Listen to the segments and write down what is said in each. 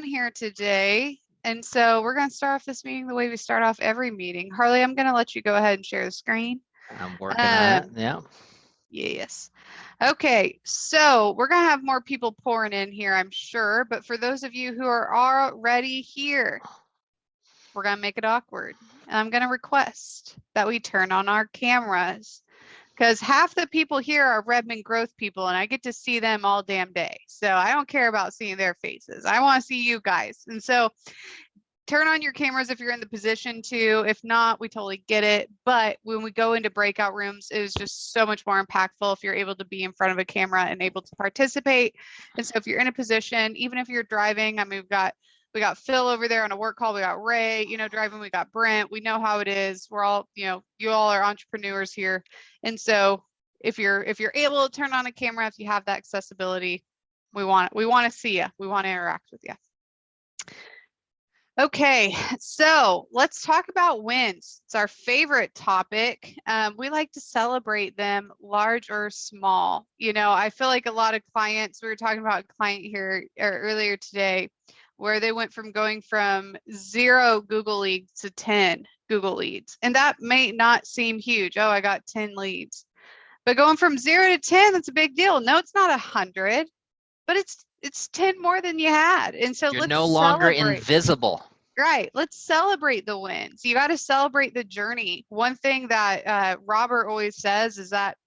on here today. And so we're going to start off this meeting the way we start off every meeting. Harley, I'm going to let you go ahead and share the screen. I'm working on it. Yeah. Yes. Okay, so we're going to have more people pouring in here, I'm sure. But for those of you who are already here, we're going to make it awkward. And I'm going to request that we turn on our cameras, because half the people here are Redmond growth people, and I get to see them all damn day. So I don't care about seeing their faces. I want to see you guys. And so turn on your cameras if you're in the position to. If not, we totally get it. But when we go into breakout rooms, it is just so much more impactful if you're able to be in front of a camera and able to participate. And so if you're in a position, even if you're driving, I mean, we got Phil over there on a work call. We got Ray, driving. We got Brent. We know how it is. We're all, you all are entrepreneurs here. And so if you're able to turn on a camera, if you have that accessibility, we want to see you. We want to interact with you. Okay, so let's talk about wins. It's our favorite topic. We like to celebrate them, large or small. I feel like a lot of clients, we were talking about a client here earlier today, where they went from going from 0 Google leads to 10 Google leads. And that may not seem huge. Oh, I got 10 leads. But going from 0 to 10, that's a big deal. No, it's not 100, but it's 10 more than you had. And so You're let's no longer celebrate. invisible. Right. Let's celebrate the wins. You got to celebrate the journey. One thing that Robert always says is that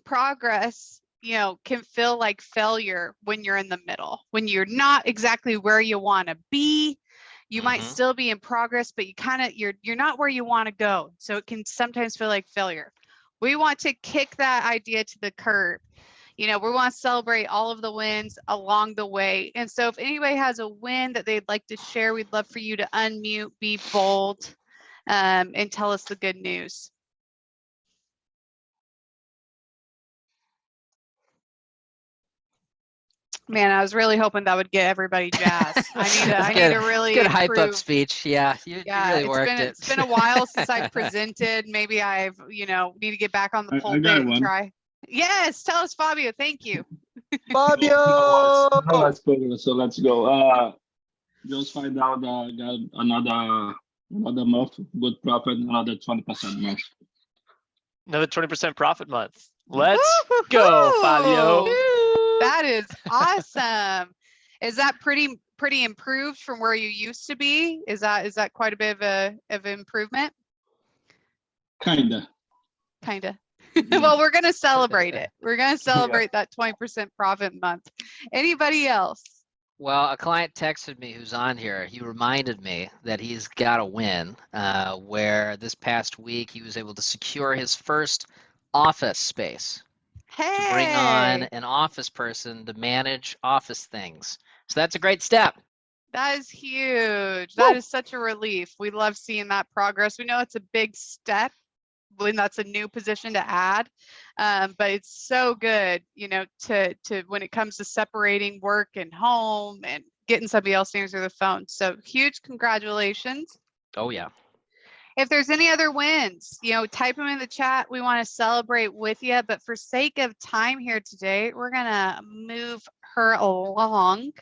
progress, can feel like failure when you're in the middle, when you're not exactly where you want to be. You might still be in progress, but you're not where you want to go. So it can sometimes feel like failure. We want to kick that idea to the curb. We want to celebrate all of the wins along the way. And so if anybody has a win that they'd like to share, we'd love for you to unmute, be bold, and tell us the good news. Man, I was really hoping that would get everybody jazzed. I need to really good hype up speech. Yeah, you really worked it. It's been a while since I've presented. Maybe I've, need to get back on the pulpit and try. Yes, tell us, Fabio. Thank you. Fabio! No, let's go. So let's go. Just find out got another month, good profit, another 20% month. Another 20% profit month. Let's go, Fabio. That is awesome. Is that pretty improved from where you used to be? Is that quite a bit of improvement? Kinda. Well, we're going to celebrate it. We're going to celebrate that 20% profit month. Anybody else? Well, a client texted me who's on here. He reminded me that he's got a win where this past week he was able to secure his first office space. To bring on an office person to manage office things. So that's a great step. That is huge. That is such a relief. We love seeing that progress. We know it's a big step when that's a new position to add, but it's so good, to when it comes to separating work and home and getting somebody else to answer the phone. So huge congratulations. Oh, yeah. If there's any other wins, type them in the chat. We want to celebrate with you. But for sake of time here today, we're going to move her along.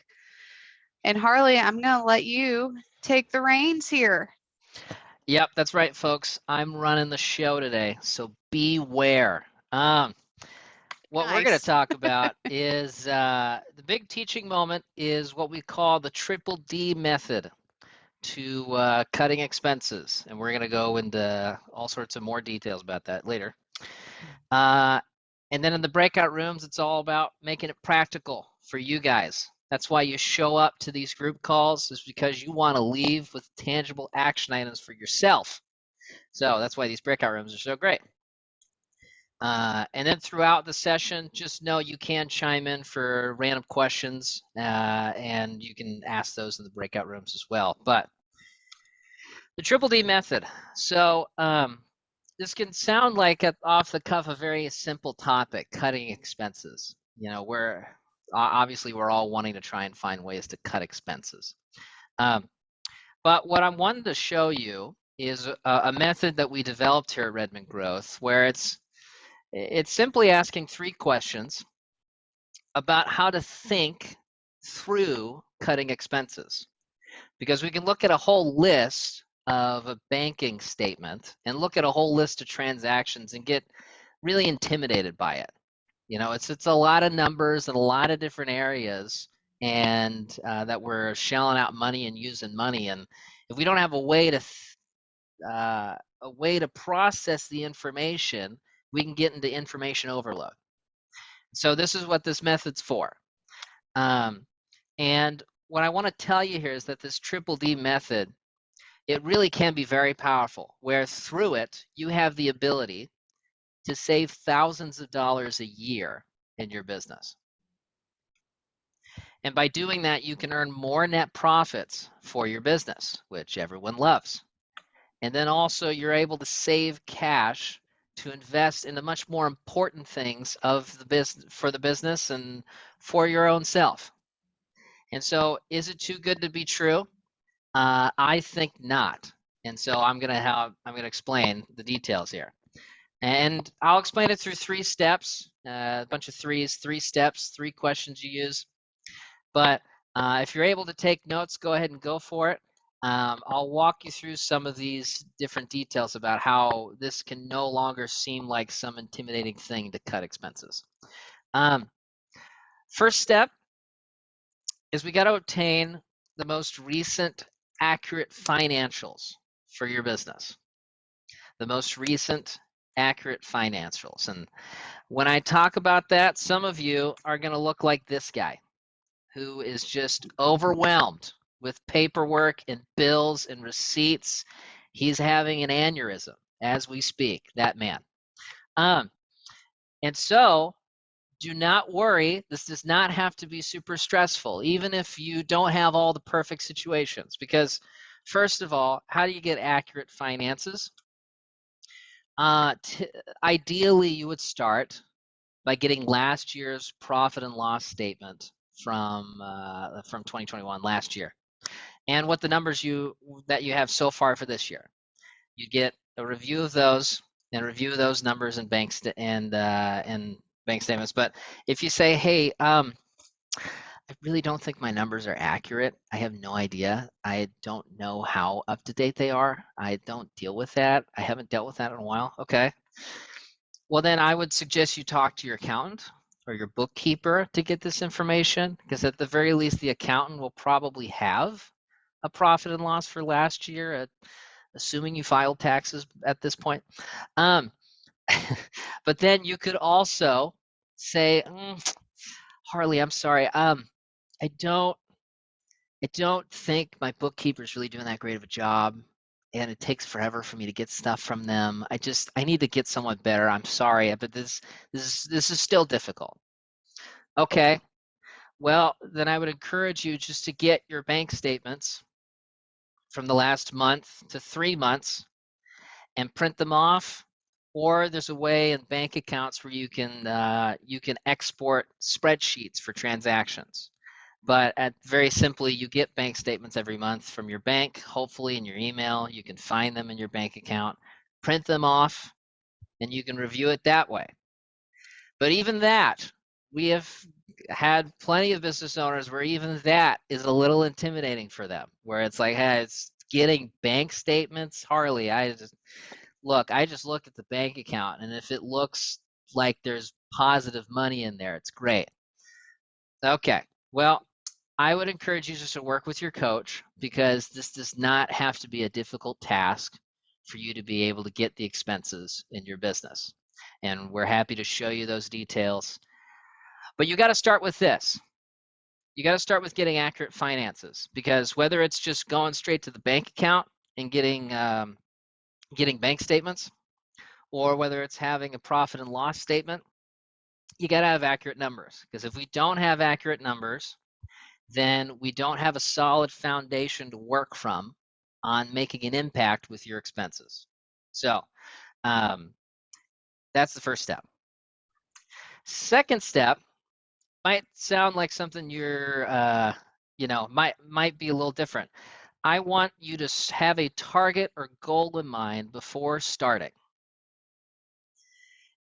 And Harley, I'm going to let you take the reins here. Yep, that's right, folks. I'm running the show today, so beware. What we're going to talk about is the big teaching moment is what we call the triple D method to cutting expenses, and we're going to go into all sorts of more details about that later. And then in the breakout rooms, it's all about making it practical for you guys. That's why you show up to these group calls, is because you want to leave with tangible action items for yourself. So that's why these breakout rooms are so great. And then throughout the session, just know you can chime in for random questions, and you can ask those in the breakout rooms as well. But the triple D method. So this can sound like off the cuff a very simple topic, cutting expenses. Where obviously we're all wanting to try and find ways to cut expenses. But what I wanted to show you is a method that we developed here at Redmond Growth, where it's simply asking 3 questions about how to think through cutting expenses. Because we can look at a whole list of a banking statement and look at a whole list of transactions and get really intimidated by it. It's a lot of numbers in a lot of different areas, and that we're shelling out money and using money. And if we don't have a way to process the information, we can get into information overload. So this is what this method's for. And what I want to tell you here is that this triple D method, it really can be very powerful, where through it, you have the ability to save thousands of dollars a year in your business. And by doing that, you can earn more net profits for your business, which everyone loves. And then also you're able to save cash to invest in the much more important things of the business, for the business and for your own self. And so, is it too good to be true? I think not. And so I'm gonna explain the details here. And I'll explain it through 3 steps, a bunch of 3 steps, 3 questions you use. But if you're able to take notes, go ahead and go for it. I'll walk you through some of these different details about how this can no longer seem like some intimidating thing to cut expenses. First step is we got to obtain the most recent accurate financials for your business. The most recent accurate financials. And when I talk about that, some of you are going to look like this guy who is just overwhelmed with paperwork and bills and receipts. He's having an aneurysm as we speak, that man. And so do not worry. This does not have to be super stressful, even if you don't have all the perfect situations. Because first of all, how do you get accurate finances? Ideally, you would start by getting last year's profit and loss statement from 2021, last year, and what the numbers that you have so far for this year. You get a review of those and review those numbers and bank statements. But if you say, hey, I really don't think my numbers are accurate. I have no idea. I don't know how up to date they are. I don't deal with that. I haven't dealt with that in a while. Okay. Well, then I would suggest you talk to your accountant or your bookkeeper to get this information, because at the very least, the accountant will probably have a profit and loss for last year, assuming you filed taxes at this point. But then you could also say, Harley, I'm sorry. I don't think my bookkeeper is really doing that great of a job, and it takes forever for me to get stuff from them. I need to get someone better. I'm sorry, but this is still difficult. Okay. Well, then I would encourage you just to get your bank statements from the last month to 3 months and print them off. Or there's a way in bank accounts where you can export spreadsheets for transactions. But very simply, you get bank statements every month from your bank, hopefully in your email. You can find them in your bank account, print them off, and you can review it that way. But even that, we have had plenty of business owners where even that is a little intimidating for them, where it's like, hey, it's getting bank statements. Harley, I just look at the bank account, and if it looks like there's positive money in there, it's great. Okay, well, I would encourage you just to work with your coach, because this does not have to be a difficult task for you to be able to get the expenses in your business. And we're happy to show you those details. But you got to start with this. You got to start with getting accurate finances, because whether it's just going straight to the bank account and getting bank statements, or whether it's having a profit and loss statement, you got to have accurate numbers. Because if we don't have accurate numbers, then we don't have a solid foundation to work from on making an impact with your expenses. So that's the first step. Second step might sound like something you're, might be a little different. I want you to have a target or goal in mind before starting.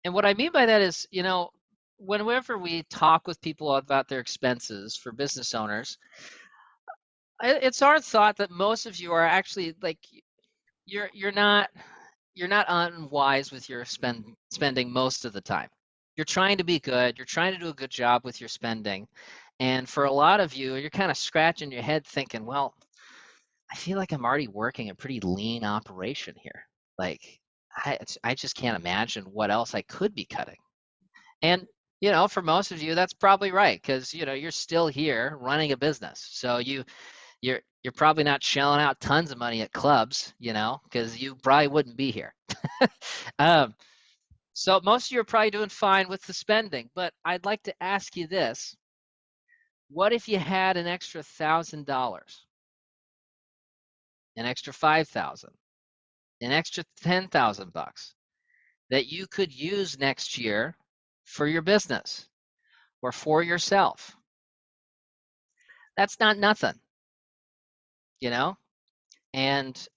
And what I mean by that is, whenever we talk with people about their expenses for business owners, it's our thought that most of you are actually like you're not unwise with your spending most of the time. You're trying to be good. You're trying to do a good job with your spending. And for a lot of you, you're kind of scratching your head thinking, well, I feel like I'm already working a pretty lean operation here. Like, I just can't imagine what else I could be cutting. And, for most of you, that's probably right because, you're still here running a business. So you're probably not shelling out tons of money at clubs, because you probably wouldn't be here. So most of you are probably doing fine with the spending, but I'd like to ask you this. What if you had an extra $1,000, an extra 5,000, an extra 10,000 bucks that you could use next year for your business or for yourself? That's not nothing, And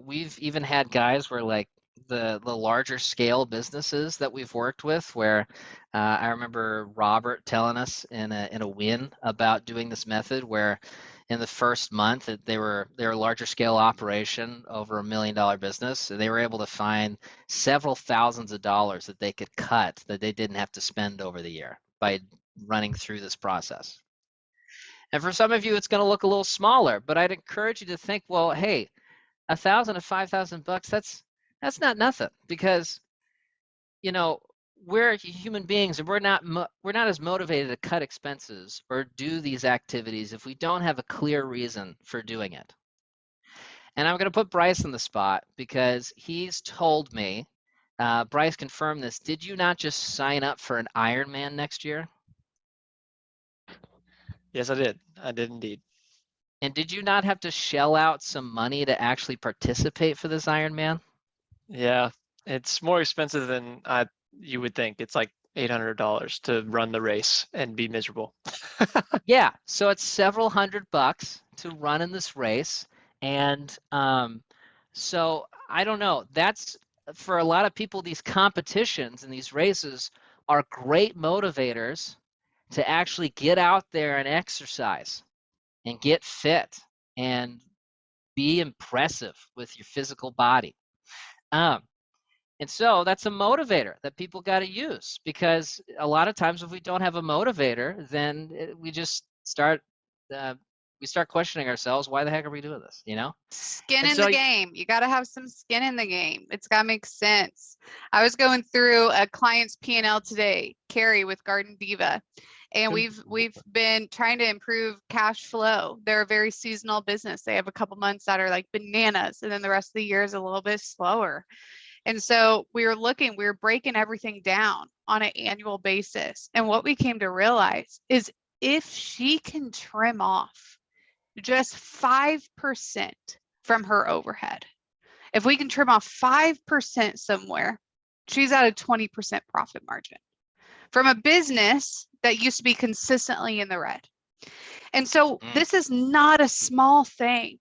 we've even had guys where like the larger scale businesses that we've worked with where I remember Robert telling us in a win about doing this method where in the first month they were a larger scale operation over $1 million business, and they were able to find several thousands of dollars that they could cut that they didn't have to spend over the year by running through this process. And for some of you, it's going to look a little smaller, but I'd encourage you to think, well, hey, 1,000 to 5,000 bucks, that's not nothing because, we're human beings and we're not as motivated to cut expenses or do these activities if we don't have a clear reason for doing it. And I'm going to put Bryce on the spot because he's told me, Bryce confirmed this. Did you not just sign up for an Ironman next year? Yes, I did. I did indeed. And did you not have to shell out some money to actually participate for this Ironman? Yeah, it's more expensive than you would think. It's like $800 to run the race and be miserable. Yeah, so it's several $100 to run in this race. And so I don't know. That's for a lot of people, these competitions and these races are great motivators to actually get out there and exercise and get fit and be impressive with your physical body. And so that's a motivator that people got to use because a lot of times if we don't have a motivator, then we just start questioning ourselves. Why the heck are we doing this? Skin And in so the game. You got to have some skin in the game. It's got to make sense. I was going through a client's P&L today, Carrie with Garden Diva, and we've been trying to improve cash flow. They're a very seasonal business. They have a couple months that are like bananas, and then the rest of the year is a little bit slower. And so we were breaking everything down on an annual basis. And what we came to realize is if she can trim off just 5% from her overhead, if we can trim off 5% somewhere, she's at a 20% profit margin from a business that used to be consistently in the red. And so this is not a small thing.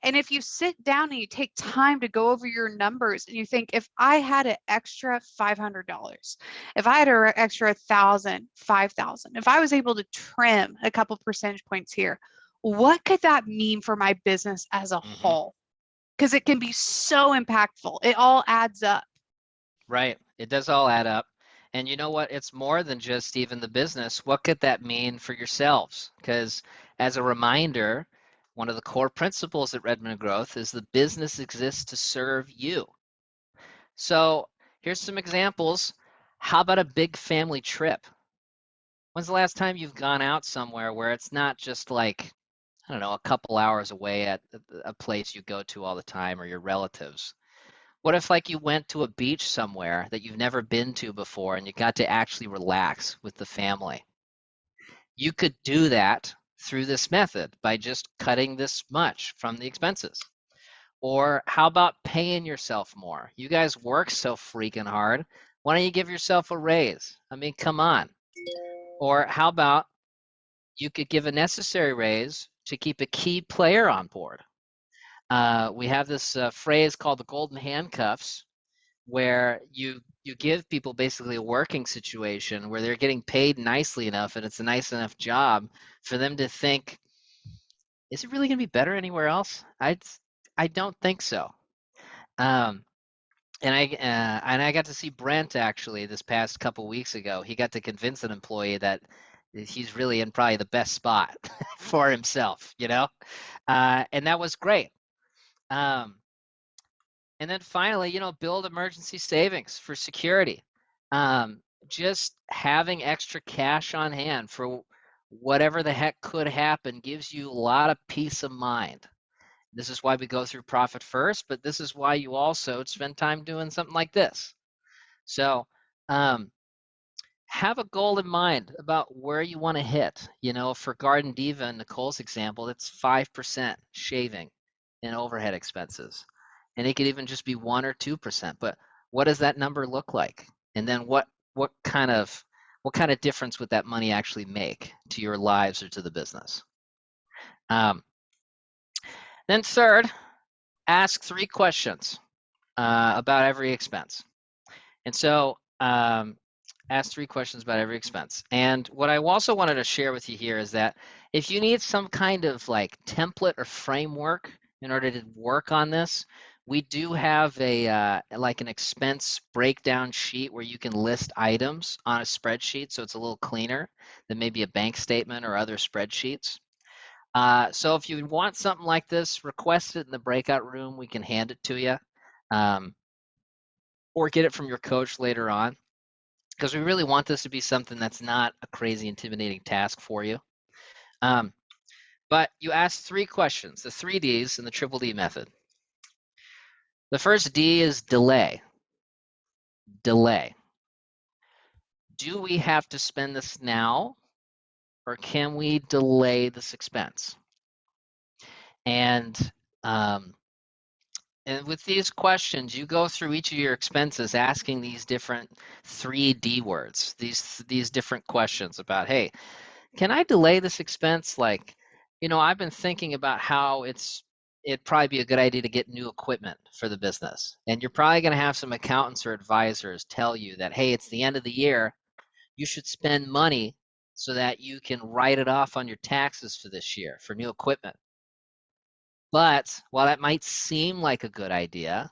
And if you sit down and you take time to go over your numbers and you think, if I had an extra $500, if I had an extra 1,000, 5,000, if I was able to trim a couple percentage points here, what could that mean for my business as a whole? Because it can be so impactful. It all adds up. Right. It does all add up. And you know what? It's more than just even the business. What could that mean for yourselves? Because as a reminder, one of the core principles at Redmond Growth is the business exists to serve you. So here's some examples. How about a big family trip? When's the last time you've gone out somewhere where it's not just like, I don't know, a couple hours away at a place you go to all the time or your relatives? What if like you went to a beach somewhere that you've never been to before and you got to actually relax with the family? You could do that through this method by just cutting this much from the expenses. Or how about paying yourself more? You guys work so freaking hard. Why don't you give yourself a raise? I mean, come on. Or how about you could give a necessary raise to keep a key player on board? We have this phrase called the golden handcuffs, where you you give people basically a working situation where they're getting paid nicely enough and it's a nice enough job for them to think, is it really going to be better anywhere else? I don't think so. And I got to see Brent actually this past couple weeks ago. He got to convince an employee that he's really in probably the best spot for himself, you know, and that was great. And then finally, you know, build emergency savings for security. Just having extra cash on hand for whatever the heck could happen gives you a lot of peace of mind. This is why we go through profit first, but this is why you also spend time doing something like this. So have a goal in mind about where you want to hit. You know, for Garden Diva in Nicole's example, it's 5% shaving in overhead expenses. And it could even just be 1 or 2%. But what does that number look like? And then what kind of difference would that money actually make to your lives or to the business? Then third, ask 3 questions about every expense. And so ask 3 questions about every expense. And what I also wanted to share with you here is that if you need some kind of like template or framework in order to work on this, we do have a like an expense breakdown sheet where you can list items on a spreadsheet, so it's a little cleaner than maybe a bank statement or other spreadsheets. So if you want something like this, request it in the breakout room. We can hand it to you, or get it from your coach later on, because we really want this to be something that's not a crazy intimidating task for you. But you ask 3 questions, the 3 Ds in the Triple D method. The first D is delay. Delay. Do we have to spend this now, or can we delay this expense? And with these questions, you go through each of your expenses asking these different 3 D words, these different questions about, hey, can I delay this expense? Like, you know, I've been thinking about how it'd probably be a good idea to get new equipment for the business. And you're probably going to have some accountants or advisors tell you that, hey, it's the end of the year, you should spend money so that you can write it off on your taxes for this year for new equipment. But while that might seem like a good idea,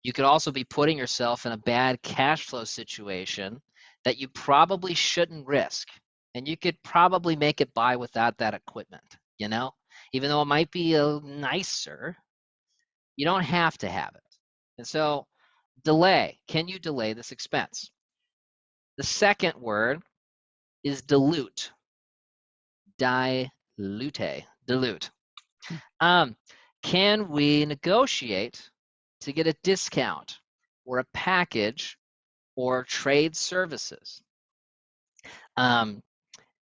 you could also be putting yourself in a bad cash flow situation that you probably shouldn't risk. And you could probably make it by without that equipment, you know? Even though it might be nicer, you don't have to have it. And so delay. Can you delay this expense? The second word is dilute. Dilute. Can we negotiate to get a discount or a package or trade services?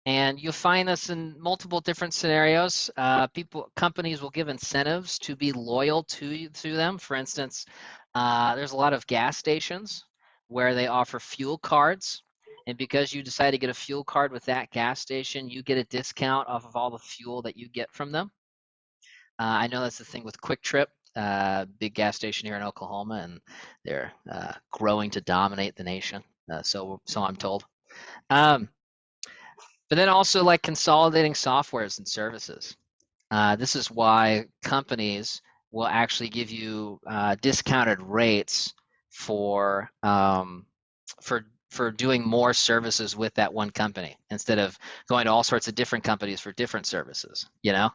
And you'll find this in multiple different scenarios. Companies will give incentives to be loyal to them. For instance, there's a lot of gas stations where they offer fuel cards. And because you decide to get a fuel card with that gas station, you get a discount off of all the fuel that you get from them. I know that's the thing with Quick Trip, big gas station here in Oklahoma, and they're growing to dominate the nation. So I'm told. But then also like consolidating softwares and services. This is why companies will actually give you discounted rates for doing more services with that one company instead of going to all sorts of different companies for different services, you know?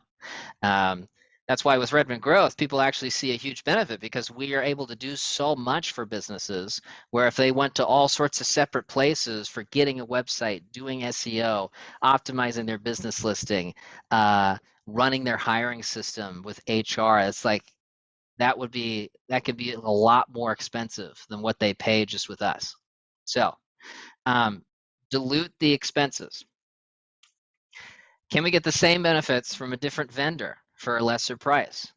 That's why with Redmond Growth, people actually see a huge benefit because we are able to do so much for businesses where if they went to all sorts of separate places for getting a website, doing SEO, optimizing their business listing, running their hiring system with HR, it's like that could be a lot more expensive than what they pay just with us. So dilute the expenses. Can we get the same benefits from a different vendor for a lesser price?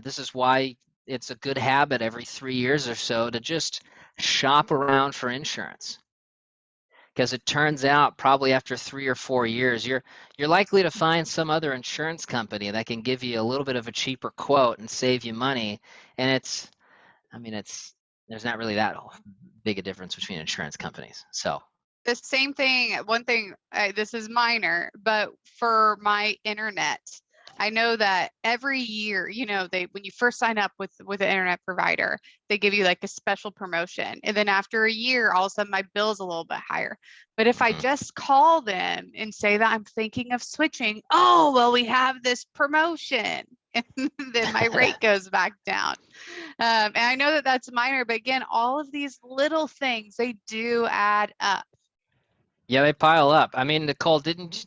This is why it's a good habit every 3 years or so to just shop around for insurance. Because it turns out probably after 3 or 4 years, you're likely to find some other insurance company that can give you a little bit of a cheaper quote and save you money. And there's not really that big a difference between insurance companies. So the same thing, one thing, this is minor, but for my internet, I know that every year, you know, when you first sign up with an internet provider, they give you like a special promotion. And then after a year, all of a sudden my bill's a little bit higher. But if I just call them and say that I'm thinking of switching, oh, well, we have this promotion, and then my rate goes back down. And I know that that's minor, but again, all of these little things, they do add up. yeah, they pile up. I mean, Nicole, didn't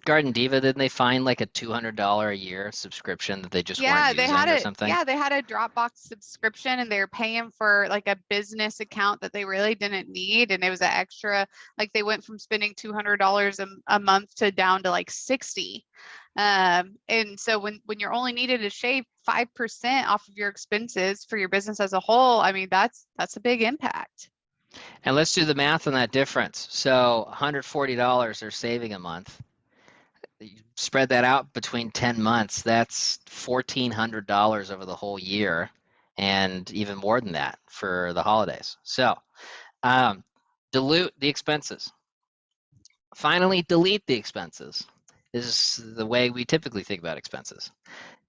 Garden Diva, didn't they find like a $200 a year subscription that they just weren't They using had or something? Yeah, they had a Dropbox subscription, and they were paying for like a business account that they really didn't need, and it was an extra. Like they went from spending $200 a month to down to like 60. And so when you're only needed to shave 5% off of your expenses for your business as a whole, I mean that's a big impact. And let's do the math on that difference. So $140 they're saving a month. You spread that out between 10 months, that's $1,400 over the whole year, and even more than that for the holidays. So dilute the expenses. Finally, delete the expenses. This is the way we typically think about expenses.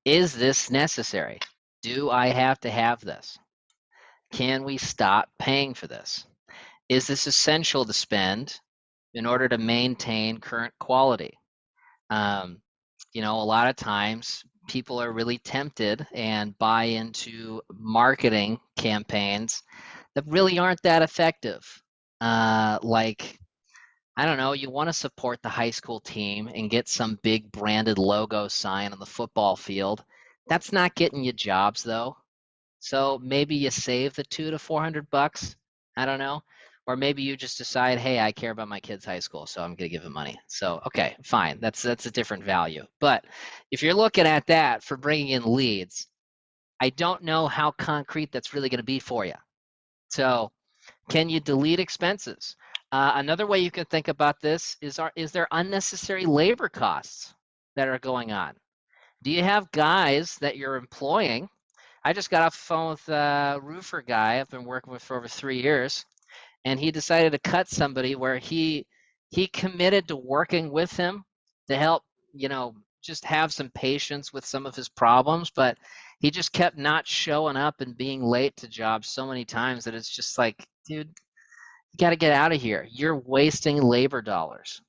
Is this necessary? Do I have to have this? Can we stop paying for this? Is this essential to spend in order to maintain current quality? You know, a lot of times people are really tempted and buy into marketing campaigns that really aren't that effective. Like, I don't know, you want to support the high school team and get some big branded logo sign on the football field. That's not getting you jobs though. So maybe you save the $200 to $400. I don't know. Or maybe you just decide, hey, I care about my kid's high school, so I'm going to give them money. So, okay, fine. That's a different value. But if you're looking at that for bringing in leads, I don't know how concrete that's really going to be for you. So can you delete expenses? Another way you can think about this is there unnecessary labor costs that are going on? Do you have guys that you're employing? I just got off the phone with a roofer guy I've been working with for over 3 years, and he decided to cut somebody where he committed to working with him to help, you know, just have some patience with some of his problems, but he just kept not showing up and being late to jobs so many times that it's just like, dude, you got to get out of here. You're wasting labor dollars.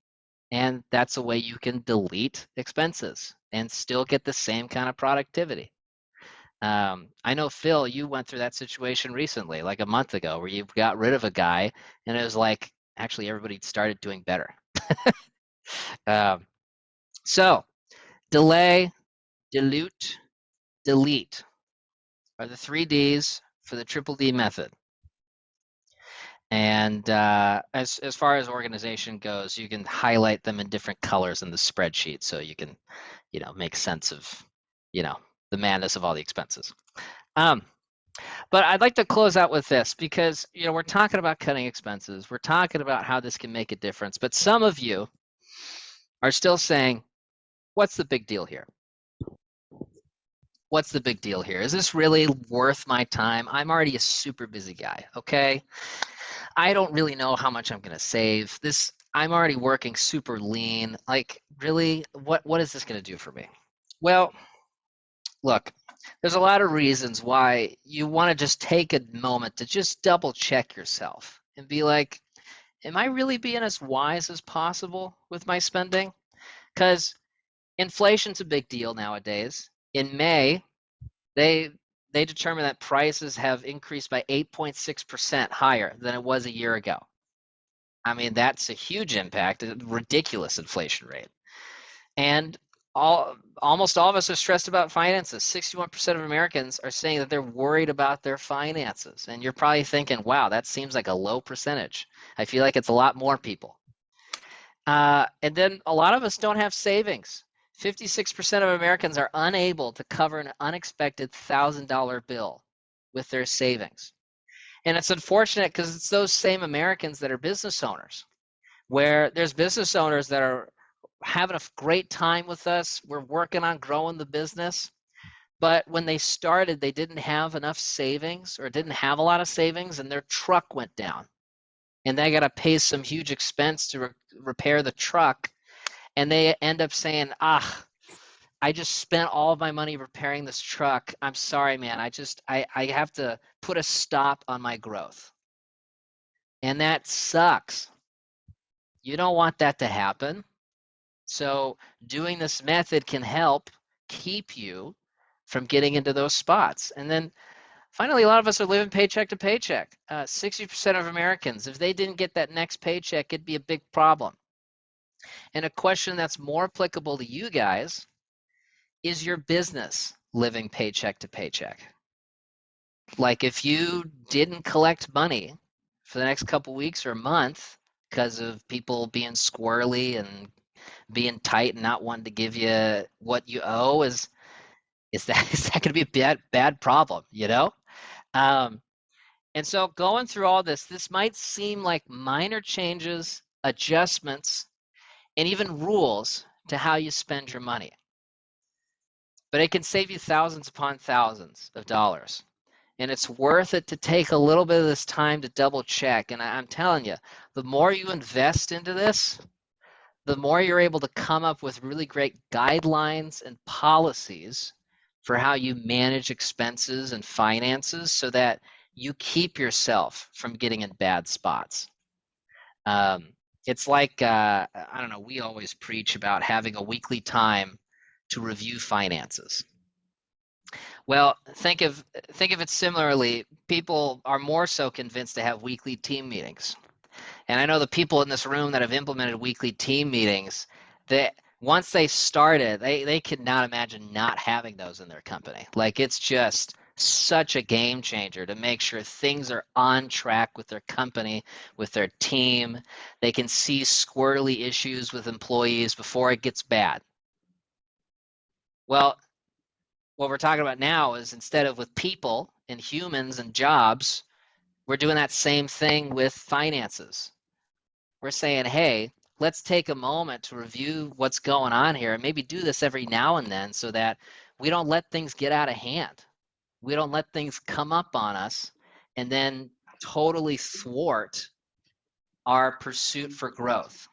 And that's a way you can delete expenses and still get the same kind of productivity. I know, Phil, you went through that situation recently, like a month ago, where you got rid of a guy and it was like, actually, everybody started doing better. So delay, dilute, delete are the 3 Ds for the triple D method. And as far as organization goes, you can highlight them in different colors in the spreadsheet so you can, you know, make sense of, you know, the madness of all the expenses. But I'd like to close out with this because, you know, we're talking about cutting expenses. We're talking about how this can make a difference. But some of you are still saying, what's the big deal here? What's the big deal here? Is this really worth my time? I'm already a super busy guy, okay? I don't really know how much I'm going to save. I'm already working super lean. Like, really, what is this going to do for me? Well, look, there's a lot of reasons why you want to just take a moment to just double check yourself and be like, am I really being as wise as possible with my spending? Because inflation's a big deal nowadays. In May, they determined that prices have increased by 8.6% higher than it was a year ago. I mean, that's a huge impact, a ridiculous inflation rate. And almost all of us are stressed about finances. 61% of Americans are saying that they're worried about their finances. And you're probably thinking, wow, that seems like a low percentage. I feel like it's a lot more people. And then a lot of us don't have savings. 56% of Americans are unable to cover an unexpected $1,000 bill with their savings. And it's unfortunate because it's those same Americans that are business owners, where there's business owners that are having a great time with us. We're working on growing the business, But when they started, they didn't have enough savings or didn't have a lot of savings, and their truck went down. And they got to pay some huge expense to repair the truck. And they end up saying, I just spent all of my money repairing this truck. I'm sorry, man. I have to put a stop on my growth. And that sucks. You don't want that to happen. So doing this method can help keep you from getting into those spots. And then finally, a lot of us are living paycheck to paycheck. 60% of Americans, if they didn't get that next paycheck, it'd be a big problem. And a question that's more applicable to you guys, is your business living paycheck to paycheck? Like if you didn't collect money for the next couple weeks or a month because of people being squirrely and being tight and not wanting to give you what you owe, is that going to be a bad problem, you know? And so going through all this might seem like minor changes, adjustments, and even rules to how you spend your money. But it can save you thousands upon thousands of dollars. And it's worth it to take a little bit of this time to double check. And I'm telling you, the more you invest into this, the more you're able to come up with really great guidelines and policies for how you manage expenses and finances so that you keep yourself from getting in bad spots. It's like, I don't know, we always preach about having a weekly time to review finances. Well, think of it similarly. People are more so convinced to have weekly team meetings. And I know the people in this room that have implemented weekly team meetings, that once they started, they could not imagine not having those in their company. Like it's just such a game changer to make sure things are on track with their company, with their team. They can see squirrely issues with employees before it gets bad. Well, what we're talking about now is instead of with people and humans and jobs, we're doing that same thing with finances. We're saying, hey, let's take a moment to review what's going on here and maybe do this every now and then so that we don't let things get out of hand. We don't let things come up on us and then totally thwart our pursuit for growth.